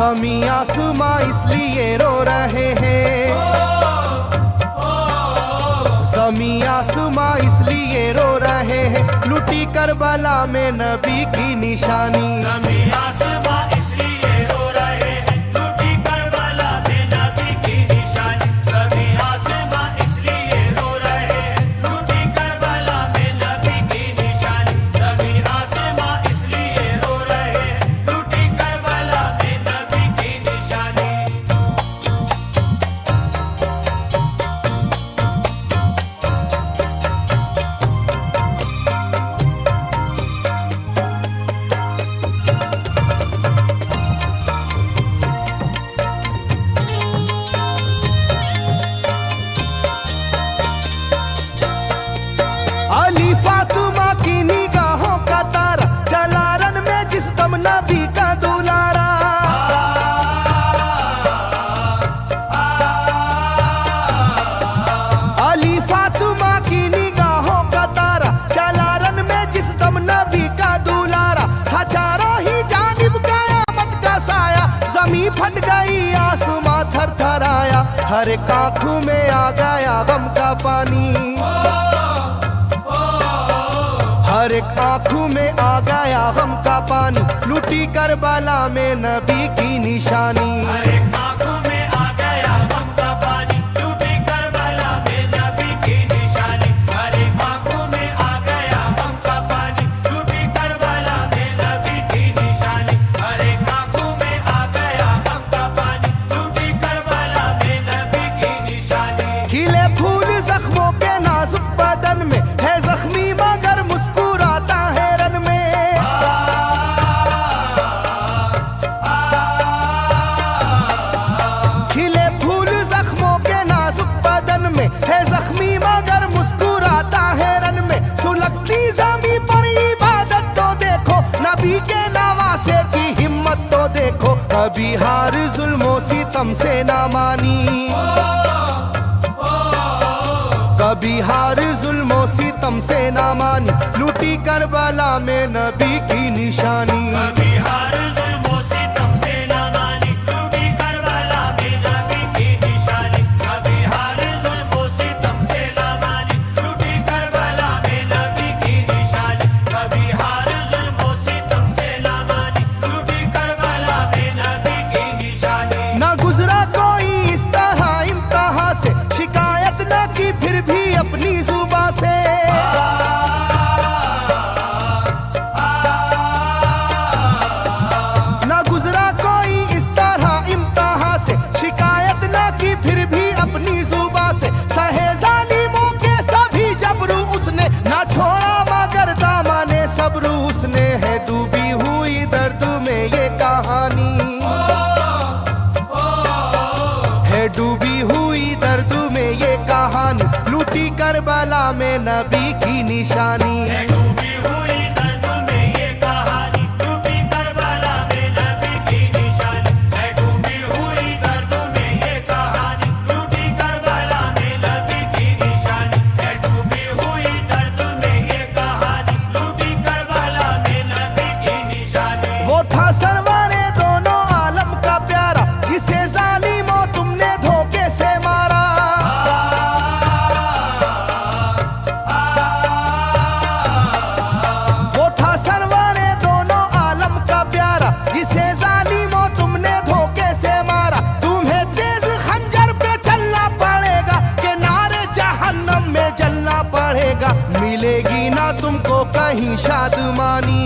ज़मीं आसमां इसलिए रो रहे हैं, ज़मीं आसमां इसलिए रो रहे हैं, लुटी करबला में नबी की निशानी। ज़मीं आसमां इसलिए रो रहे हैं, लुटी करबला में नबी की निशानी। ज़मीं आसमां इसलिए रो रहे हैं, लुटी करबला में नबी की निशानी। ज़मीं आसमां इसलिए रो रहे हैं, लुटी करबला में नबी की निशानी। अली फातिमा की निगाहों का तारा, चला रन में जिस दम नबी का दुलारा। अली फातिमा की निगाहों का तारा, चला रन में जिस दम नबी का दुलारा। हजारों ही जानिब कयामत का साया, जमीन फट गई आसमां थर थर आया। हर एक आंखों में आ गया गम का पानी, हर एक आंखों में आ गया गम का पानी, लुटी करबला में नबी की निशानी। हर एक आंखों में आ गया गम का पानी, लुटी करबला में नबी की निशानी। हर एक आंखों में आ गया गम का पानी, लुटी करबला में नबी की निशानी। हर एक आंखों में आ गया गम का पानी, लुटी करबला में नबी की निशानी। खिले फूल जख्मों के नाजुक बदन में है जख्मी मगर मुस्कुराता है रन में। खिले फूल जख्मों के नाजुक बदन में है जख्मी मगर मुस्कुराता है रन में। सुलगती ज़मीं पर इबादत तो देखो, नबी के नवासे की हिम्मत तो देखो। कभी हार जुल्मों सितम से ना मानी, कभी हार जुल्मों सितम से ना मानी, लूटी करबला में नबी की निशानी। कभी हार जुल्मों सितम से ना मानी, लूटी करबला में नबी की निशानी। कभी हार जुल्मों सितम से ना मानी, लूटी करबला में नबी की निशानी। कभी हार जुल्मों सितम से ना मानी, लूटी करबला में नबी की निशानी। ना गुजरा कोई इस तरह इम्तिहा से, शिकायत न की फिर भी अपनी जुबां से। ना गुजरा कोई इस तरह इम्तिहा से, शिकायत न की फिर भी अपनी जुबां से। सहे जालिमों के सभी जबरू उसने, ना छोड़ा मगर दामने सब्र उसने। है डूबी हुई दर्द में ये कहानी, है डूबी हुई दर्द में ये कहानी, लूटी करबला में नबी की निशानी। है डूबी हुई दर्द में ये कहानी, लूटी करबला में नबी की निशानी। है डूबी हुई दर्द में ये कहानी, लूटी करबला में नबी की निशानी। है डूबी हुई दर्द में ये कहानी, लूटी करबला में नबी की निशानी। वो था सरवारे दोनों आलम का प्यारा, जिसे जालिमों तुमने धोखे से मारा। वो था सरवारे दोनों आलम का प्यारा, जिसे जालिमों तुमने धोखे से मारा। तुम्हें तेज खंजर पे चलना पड़ेगा, के नारे जहन्नम में जलना पड़ेगा। मिलेगी ना तुमको कहीं शादमानी,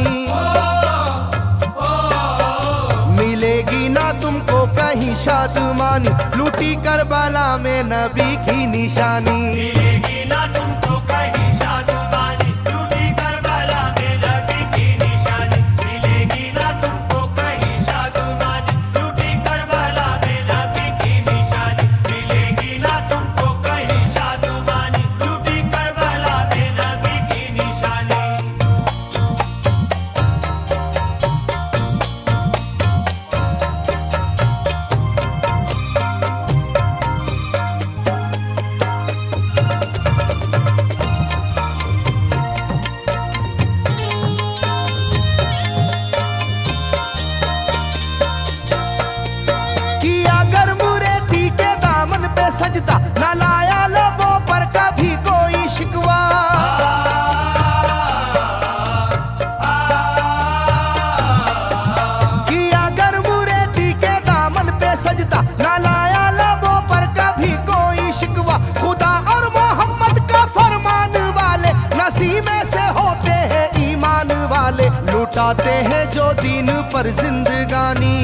मिलेगी ना तुमको कहीं शादमानी, लूटी करबला में नबी की निशानी। मिलेगी ना तुमको कहीं शादमानी, लूटी करबला में नबी की निशानी। मिलेगी ना तुमको कहीं शादमानी, लूटी करबला में नबी की निशानी। मिलेगी ना तुमको कहीं शादमानी, लूटी करबला में नबी की निशानी। उसी में से होते हैं ईमान वाले, लुटाते हैं जो दीन पर जिंदगानी,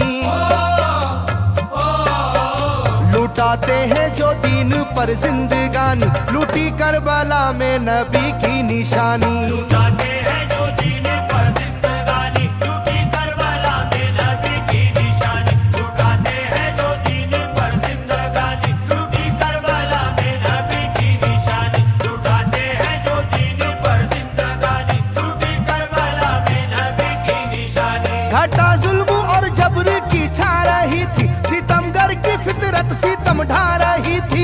लुटाते हैं जो दीन पर जिंदगानी, लूटी करबला में नबी की निशानी। लुटाते हैं जो दीन पर जिंदगानी, लूटी करबला में नबी की निशानी। लुटाते हैं जो दीन पर जिंदगानी, लूटी करबला में नबी की निशानी। लुटाते हैं जो दीन पर जिंदगानी, लूटी करबला में नबी की निशानी। घटा जुल्म और जबर की छा रही थी, सितमगर की फितरत सितम ढा रही थी।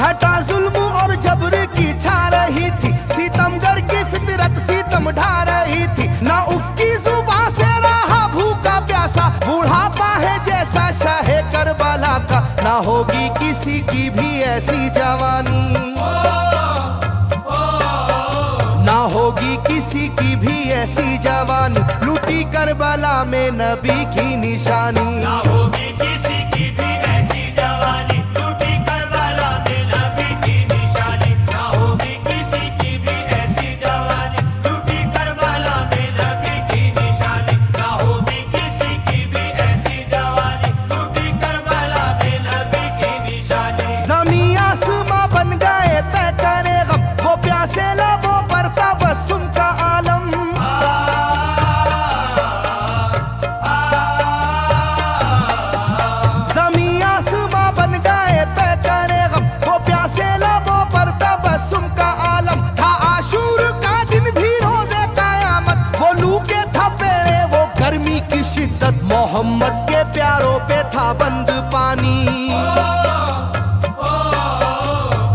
घटा जुल्म और जबर की छा रही थी, सितमगर की फितरत सितम ढा रही थी। ना उसकी जुबान से रहा भूखा प्यासा, बुढ़ापा है जैसा शाहे करबला का, ना होगी किसी की भी ऐसी जवानी, ना होगी किसी की भी ऐसी जवानी, लूटी करबला में नबी की निशानी। ना होगी किसी की भी ऐसी जवानी, लूटी करबला में नबी की निशानी। ना होगी किसी की भी ऐसी जवानी, लूटी करबला में नबी की निशानी। ना होगी किसी की भी ऐसी जवानी, लूटी करबला में नबी की निशानी। ज़मीं आसमां बन गए तय करे गम, वो प्यासे लबों पर तबस्सुम का आलम। ज़मीं आसमां बन गए तय करे गम, वो प्यासे लबों पर तबस्सुम का आलम। था आशूर का दिन भी रोज़े क़यामत, वो लू के थपेड़े वो गर्मी की शिद्दत, मोहम्मद के प्यारों पे था बंद पानी,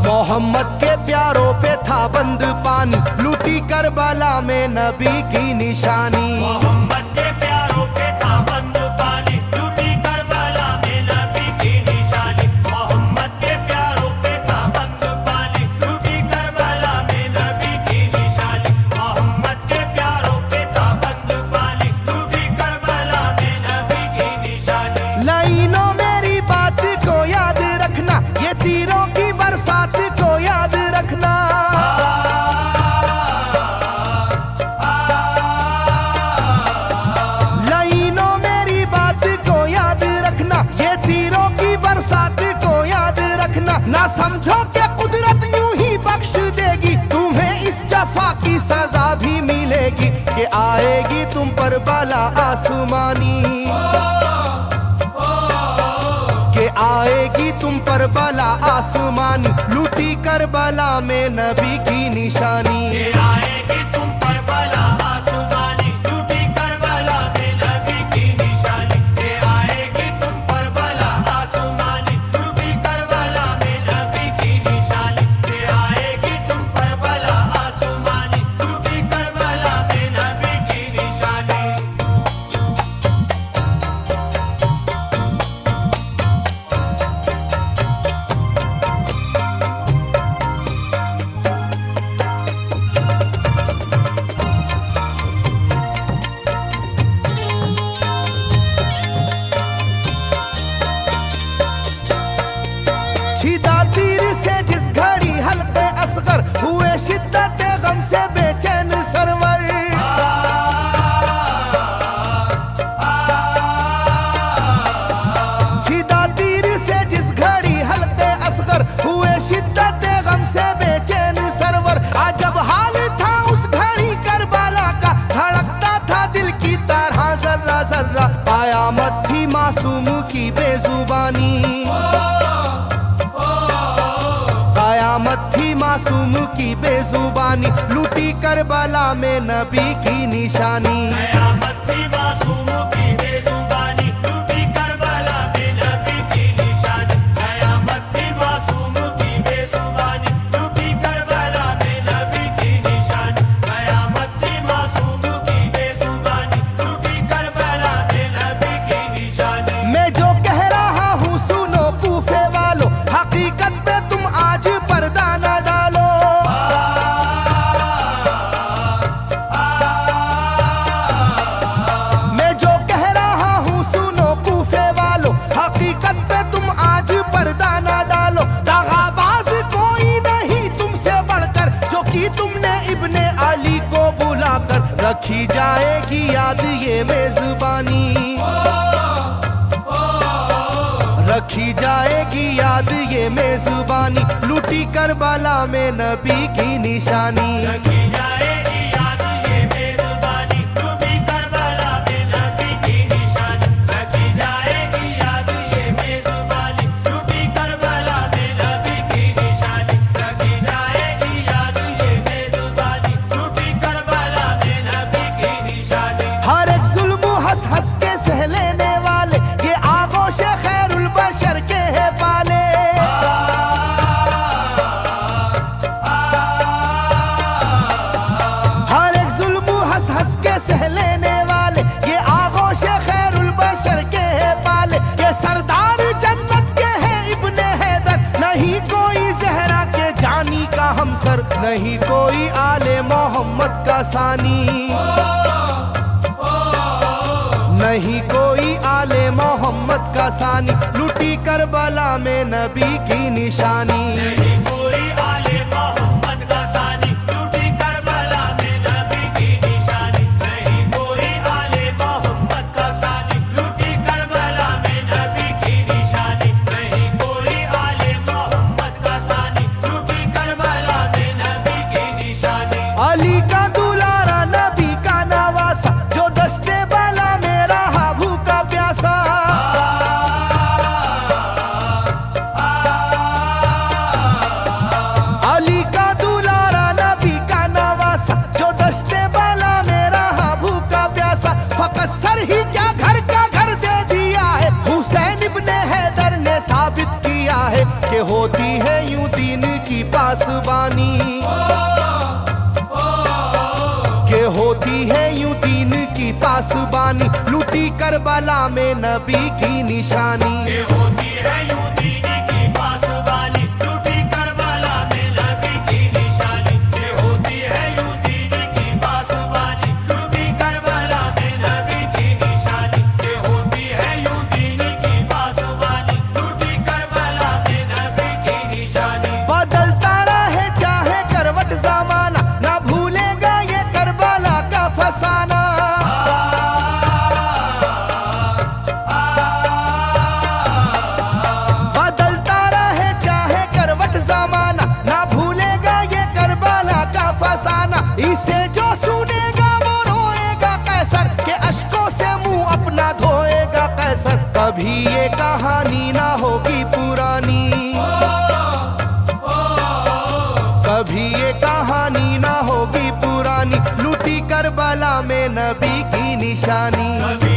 मोहम्मद के प्यारों पे था बंद पानी, लूटी करबला में नबी की निशानी। मोहम्मद के प्यारों पे था बंद पानी, लूटी करबला में नबी की निशानी। मोहम्मद के प्यारों पे था बंद पानी, लूटी करबला में नबी की निशानी। मोहम्मद के प्यारों पे था बंद पानी, लूटी करबला में नबी की निशानी। लाइनों मेरी बात को याद रखना, ये तीरों की बरसात को याद रखना। लाइनों मेरी बात को याद रखना, ये तीरों की बरसात को याद रखना। ना समझो कि कुदरत यूं ही बख्श देगी, तुम्हें इस जफा की सजा भी मिलेगी, कि आएगी तुम पर बला आसमानी, के आएगी तुम पर बला आसमानी, लूटी करबला में नबी की निशानी। ये आएगी तुम पर बला आसमानी, लूटी करबला में नबी की निशानी। ये आएगी तुम पर बला आसमानी, लूटी करबला में नबी की निशानी। ये आएगी तुम पर बला आसमानी, लूटी करबला में नबी की निशानी। छिदा तीर से जिस घड़ी हल्के असगर हुए, शिद्दत गम से बेचैन सरवर। छिदा तीर से जिस घड़ी हल्के असगर हुए, शिद्दत गम से बेचैन सरवर। अजब हाल था उस घड़ी करबला का, धड़कता था दिल की तरह जर्रा जर्रा। कयामत थी मासूम की बेजुबानी, कयामत थी मासूम की बेजुबानी, लूटी करबला में नबी की निशानी। कयामत थी मासूम की बेजुबानी, लूटी करबला में नबी की निशानी। कयामत थी मासूम की बेजुबानी, लूटी करबला में नबी की निशानी। कयामत थी मासूम की बेजुबानी, लूटी करबला में नबी की निशानी। मैं जो कह रहा हूँ सुनो कूफे वालों, हकीकत पे तुम आज पर्दा न डालो। मैं जो कह रखी जाएगी याद ये मेजबानी, रखी जाएगी याद ये मेजबानी, लूटी करबला में नबी की निशानी। रखी जाएगी याद ये मेजबानी, लूटी करबला में नबी की निशानी। रखी जाएगी याद ये मेजबानी, लूटी करबला में नबी की निशानी। रखी जाएगी याद ये मेजबानी, लूटी करबला में नबी की निशानी। हर एक जुल्म हंस हंस के सह लेने वाले ये आगोश खैरुल बशर के है पाले। हर एक जुल्म हंस हंस के सह लेने वाले ये आगोश खैरुल बशर के है पाले। ये सरदार जन्नत के है इब्ने हैदर, नहीं कोई जहरा के जानी का हमसर, नहीं कोई आले मोहम्मद का सानी, नहीं कोई आले मोहम्मद का सानी, लूटी करबला में नबी की निशानी। नहीं कोई आले मोहम्मद का सानी, लूटी करबला में नबी की निशानी। नहीं कोई आले मोहम्मद का सानी, लूटी करबला में नबी की निशानी। नहीं कोई आले मोहम्मद का सानी, लूटी करबला में नबी की निशानी। अली का दुलारा नबी का नवासा, जो दस्ते बाला में रहा भूखा प्यासा। अली का दुलारा नबी का नवासा, जो दस्ते बाला में रहा भूखा प्यासा। फकत सर ही क्या घर का घर दे दिया है, हुसैन इब्ने हैदर ने साबित किया है कि होती है यूं दीन की पासबानी, के होती है यूं दीन की पासबानी, लूटी करबला में नबी की निशानी। ये होती है यूं दीन की पासबानी, लूटी करबला में नबी की निशानी। ये होती है यूं दीन की पासबानी, लूटी करबला में नबी की निशानी। ये होती है यूं दीन की पासबानी, लूटी करबला में नबी की निशानी। बदलता रहे चाहे करवट जमाना, ना भूलेगा ये करबला का फसाना। बदलता रहे चाहे करवट जमाना, ना भूलेगा ये करबला का फसाना। इसे जो सुनेगा वो रोएगा कैसर, के अश्कों से मुंह अपना धोएगा कैसर। कभी ये कहानी ना होगी पुरानी, कभी ये कहानी ना होगी पुरानी, लूटी करबला में नबी की निशानी। कभी